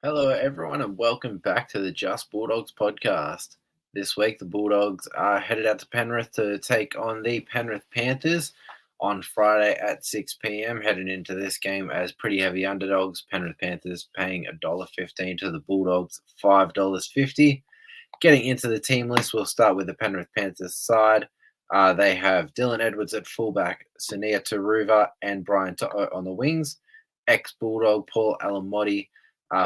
Hello, everyone, and welcome back to the Just Bulldogs podcast. This week, the Bulldogs are headed out to Penrith to take on the Penrith Panthers on Friday at 6 p.m. Heading into this game as pretty heavy underdogs. Penrith Panthers paying $1.15 to the Bulldogs, $5.50. Getting into the team list, we'll start with the Penrith Panthers side. They have Dylan Edwards at fullback, Sunia Taruva and Brian To'o on the wings, ex-Bulldog Paul Alamotti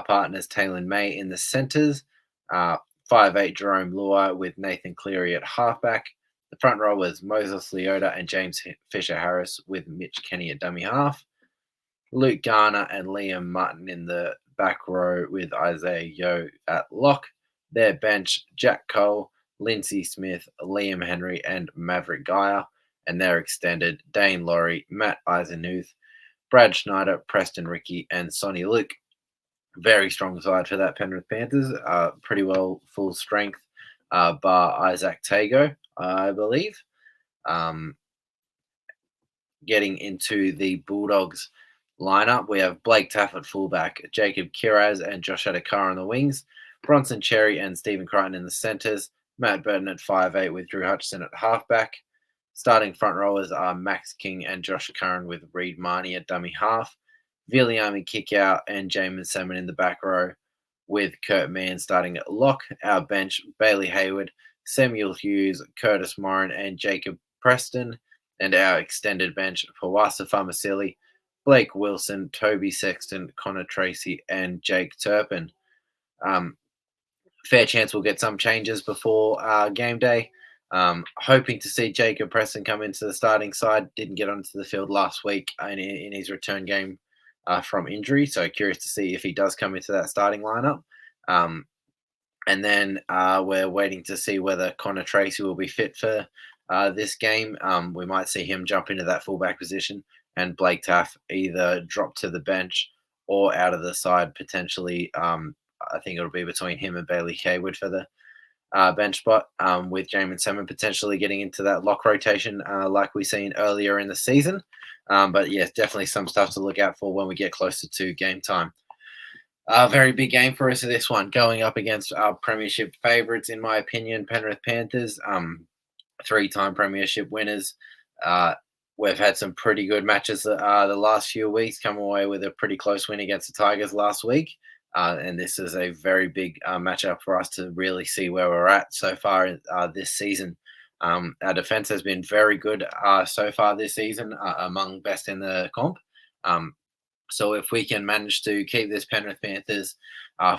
partners Taylor May in the centres, 5'8" Jerome Luai with Nathan Cleary at halfback. The front row was Moses Leota and James Fisher Harris with Mitch Kenny at dummy half. Luke Garner and Liam Martin in the back row with Isaiah Yeo at lock. Their bench, Jack Cole, Lindsay Smith, Liam Henry, and Maverick Geyer. And their extended, Dane Laurie, Matt Eisenhuth, Brad Schneider, Preston Rickey, and Sonny Luke. Very strong side for that Penrith Panthers. Pretty well full strength, bar Isaac Tago, I believe. Getting into the Bulldogs lineup, we have Blake Taff at fullback, Jacob Kiraz and Josh Adokar on the wings, Bronson Cherry and Stephen Crichton in the centres, Matt Burton at 5'8" with Drew Hutchison at halfback. Starting front rowers are Max King and Josh Curran with Reed Marnie at dummy half, Viliami Kickout and Jamin Salmon in the back row, with Kurt Mann starting at lock. Our bench, Bailey Hayward, Samuel Hughes, Curtis Morin, and Jacob Preston. And our extended bench, Pawasa Famasili, Blake Wilson, Toby Sexton, Connor Tracy, and Jake Turpin. Fair chance we'll get some changes before game day. Hoping to see Jacob Preston come into the starting side. Didn't get onto the field last week in his return game from injury. So curious to see if he does come into that starting lineup. And then we're waiting to see whether Connor Tracy will be fit for this game. We might see him jump into that fullback position and Blake Taff either drop to the bench or out of the side potentially. I think it'll be between him and Bailey Hayward for the bench spot, with Jamin Salmon potentially getting into that lock rotation like we seen earlier in the season. But yeah, definitely some stuff to look out for when we get closer to game time. A very big game for us, this one, going up against our premiership favourites, in my opinion, Penrith Panthers, three-time premiership winners. We've had some pretty good matches the last few weeks, come away with a pretty close win against the Tigers last week. And this is a very big matchup for us to really see where we're at so far this season. Our defense has been very good so far this season, among best in the comp. So if we can manage to keep this Penrith Panthers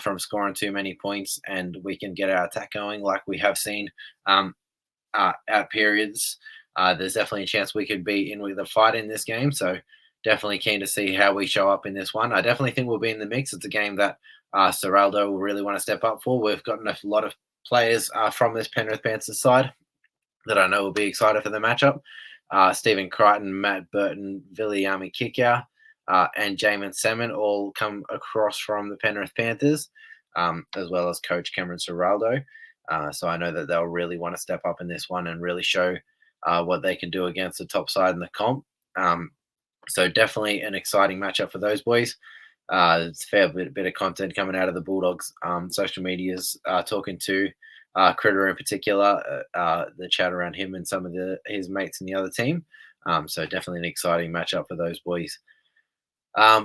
from scoring too many points and we can get our attack going like we have seen at periods, there's definitely a chance we could be in with a fight in this game. So definitely keen to see how we show up in this one. I definitely think we'll be in the mix. It's a game that Serraldo will really want to step up for. We've gotten a lot of players from this Penrith Panthers side that I know will be excited for the matchup. Stephen Crichton, Matt Burton, Viliami Kickout, and Jamin Salmon all come across from the Penrith Panthers, as well as Coach Cameron Serraldo. So I know that they'll really want to step up in this one and really show what they can do against the top side in the comp. So definitely an exciting matchup for those boys. It's a fair bit of content coming out of the Bulldogs social medias, talking to Critter in particular, the chat around him and some of his mates in the other team. So definitely an exciting matchup for those boys.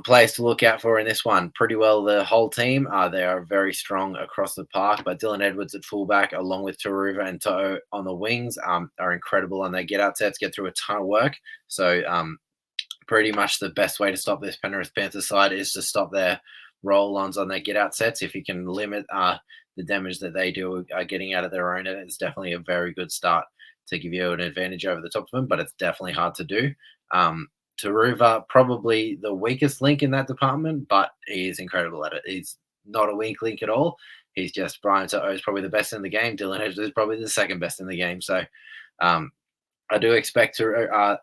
Players to look out for in this one, pretty well the whole team. They are very strong across the park, but Dylan Edwards at fullback, along with Taruva and To'o on the wings, are incredible on their get-out sets, get through a ton of work. So pretty much the best way to stop this Penrith Panthers side is to stop their roll-ons on their get-out sets. If you can limit the damage that they do getting out of their own, it's definitely a very good start to give you an advantage over the top of them, but it's definitely hard to do. Taruva, probably the weakest link in that department, but he is incredible at it. He's not a weak link at all. He's just Brian To'o is probably the best in the game. Dylan Edwards is probably the second best in the game. So I do expect to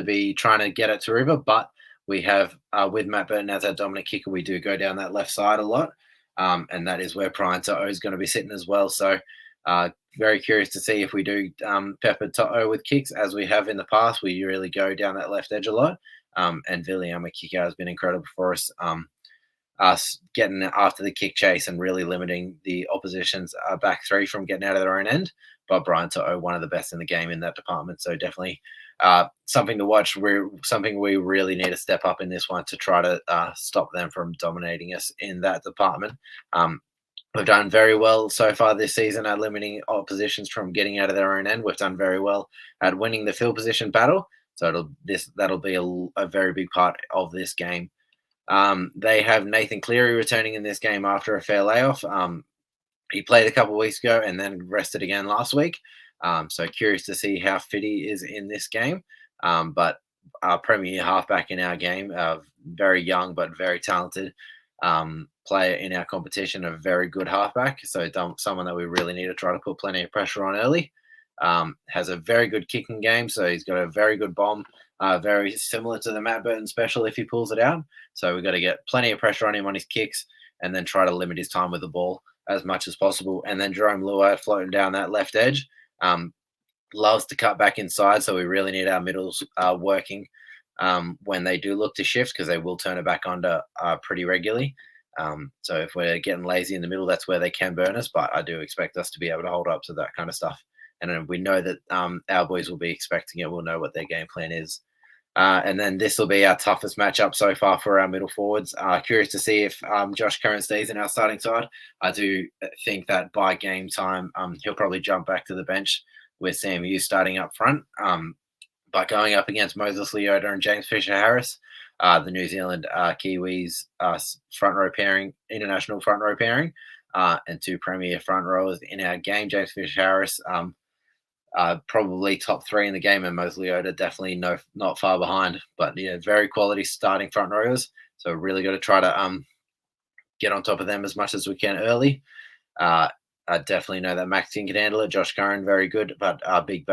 be trying to get at Taruva, but we have with Matt Burton as our dominant kicker, we do go down that left side a lot, and that is where Brian To'o is going to be sitting as well. So very curious to see if we do pepper To'o with kicks as we have in the past. We really go down that left edge a lot, and Viliami Kickout has been incredible for us us getting after the kick chase and really limiting the opposition's back three from getting out of their own end. But Brian To'o, one of the best in the game in that department. So definitely something to watch. We're something we really need to step up in this one to try to stop them from dominating us in that department. We've done very well so far this season at limiting oppositions from getting out of their own end. We've done very well at winning the field position battle. So that'll be a very big part of this game. They have Nathan Cleary returning in this game after a fair layoff. He played a couple of weeks ago and then rested again last week. So curious to see how fit he is in this game. But our premier halfback in our game, very young but very talented player in our competition, a very good halfback. So someone that we really need to try to put plenty of pressure on early. Has a very good kicking game, so he's got a very good bomb, very similar to the Matt Burton special if he pulls it out. So we've got to get plenty of pressure on him on his kicks and then try to limit his time with the ball as much as possible. And then Jerome Luai floating down that left edge. Loves to cut back inside, so we really need our middles working when they do look to shift, because they will turn it back under pretty regularly. So if we're getting lazy in the middle, that's where they can burn us. But I do expect us to be able to hold up to that kind of stuff. And we know that our boys will be expecting it. We'll know what their game plan is. And then this will be our toughest matchup so far for our middle forwards. Curious to see if Josh Curran stays in our starting side. I do think that by game time, he'll probably jump back to the bench with Sam Hughes starting up front. But going up against Moses Leota and James Fisher-Harris, the New Zealand Kiwis front row pairing, international front row pairing, and two premier front rowers in our game. James Fisher-Harris, probably top three in the game, and Moses Leota definitely not far behind. But yeah, very quality starting front rowers. So really got to try to get on top of them as much as we can early. I definitely know that Maxine can handle it. Josh Curran, very good, but a big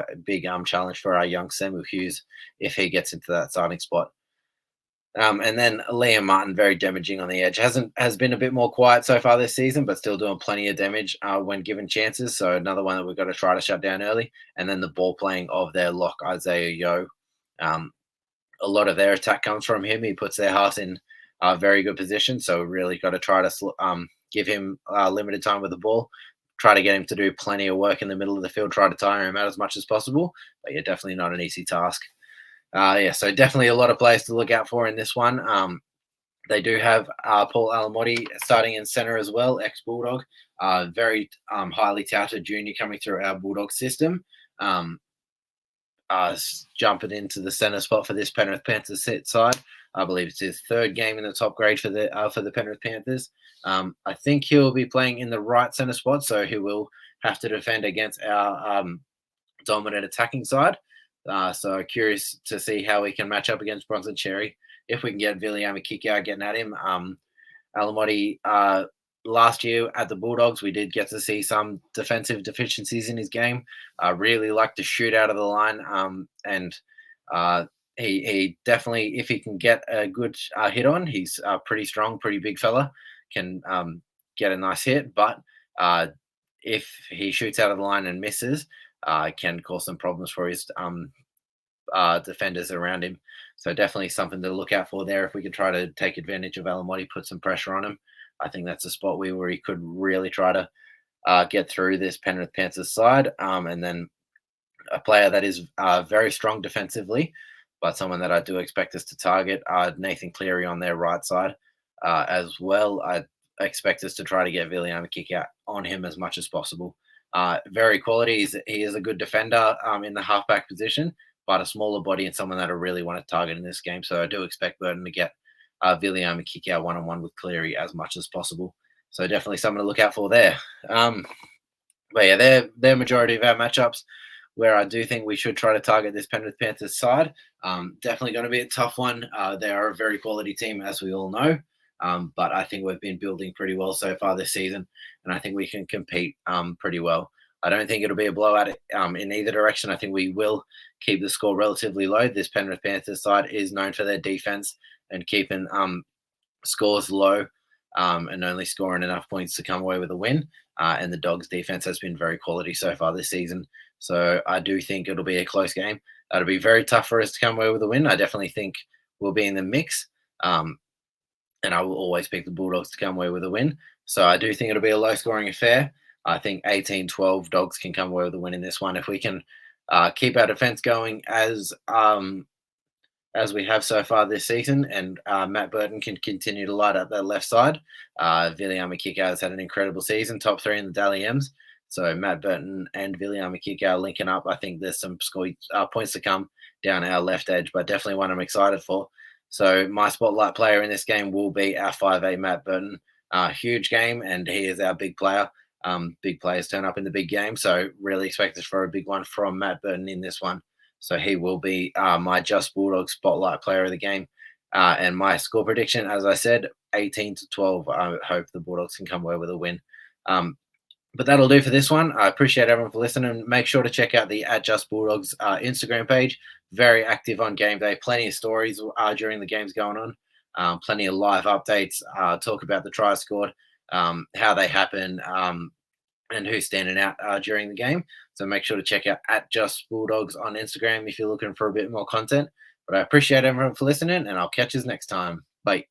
challenge for our young Samuel Hughes if he gets into that starting spot. And then Liam Martin, very damaging on the edge. Has been a bit more quiet so far this season, but still doing plenty of damage when given chances. So another one that we've got to try to shut down early. And then the ball playing of their lock, Isaiah Yeo. A lot of their attack comes from him. He puts their halves in a very good position. So we really got to try to give him limited time with the ball. Try to get him to do plenty of work in the middle of the field. Try to tire him out as much as possible. But yeah, definitely not an easy task. So definitely a lot of players to look out for in this one. They do have Paul Alamotti starting in center as well, ex-Bulldog. Very highly touted junior coming through our Bulldog system. Jumping into the center spot for this Penrith Panthers side. I believe it's his third game in the top grade for the Penrith Panthers. I think he'll be playing in the right center spot, so he will have to defend against our dominant attacking side. So curious to see how we can match up against Bronson Cherry. If we can get Viliame Kikau getting at him. Alamotti, last year at the Bulldogs, we did get to see some defensive deficiencies in his game. Really liked to shoot out of the line. And he definitely, if he can get a good hit on, he's pretty strong, pretty big fella, can get a nice hit. But if he shoots out of the line and misses, can cause some problems for his defenders around him. So definitely something to look out for there. If we could try to take advantage of Alamotti, put some pressure on him, I think that's a spot where he could really try to get through this Penrith Panthers side. And then a player that is very strong defensively, but someone that I do expect us to target, Nathan Cleary on their right side as well. I expect us to try to get Viliame Kikau on him as much as possible. Very quality. He is a good defender in the halfback position, but a smaller body and someone that I really want to target in this game. So I do expect Burton to get Viliame Kikau one-on-one with Cleary as much as possible. So definitely something to look out for there. But yeah, they're majority of our matchups where I do think we should try to target this Penrith Panthers side. Definitely going to be a tough one. They are a very quality team, as we all know. But I think we've been building pretty well so far this season, and I think we can compete pretty well. I don't think it'll be a blowout in either direction. I think we will keep the score relatively low. This Penrith Panthers side is known for their defense and keeping scores low and only scoring enough points to come away with a win. And the Dogs' defense has been very quality so far this season. So I do think it'll be a close game. It'll be very tough for us to come away with a win. I definitely think we'll be in the mix. and I will always pick the Bulldogs to come away with a win. So I do think it'll be a low scoring affair. I think 18-12 Dogs can come away with a win in this one if we can keep our defense going as we have so far this season, and Matt Burton can continue to light up that left side. Viliama Kikau has had an incredible season, top three in the Dally M's. So Matt Burton and Viliama Kikau linking up. I think there's some points to come down our left edge, but definitely one I'm excited for. So my spotlight player in this game will be our 5'8" Matt Burton. Huge game, and he is our big player. Big players turn up in the big game, so really expected for a big one from Matt Burton in this one. So he will be my Just Bulldog spotlight player of the game. And my score prediction, as I said, 18-12. I hope the Bulldogs can come away with a win. But that'll do for this one. I appreciate everyone for listening. Make sure to check out the @JustBulldogs Instagram page. Very active on game day. Plenty of stories during the games going on. Plenty of live updates. Talk about the tries scored, how they happen, and who's standing out during the game. So make sure to check out @JustBulldogs on Instagram if you're looking for a bit more content. But I appreciate everyone for listening, and I'll catch you next time. Bye.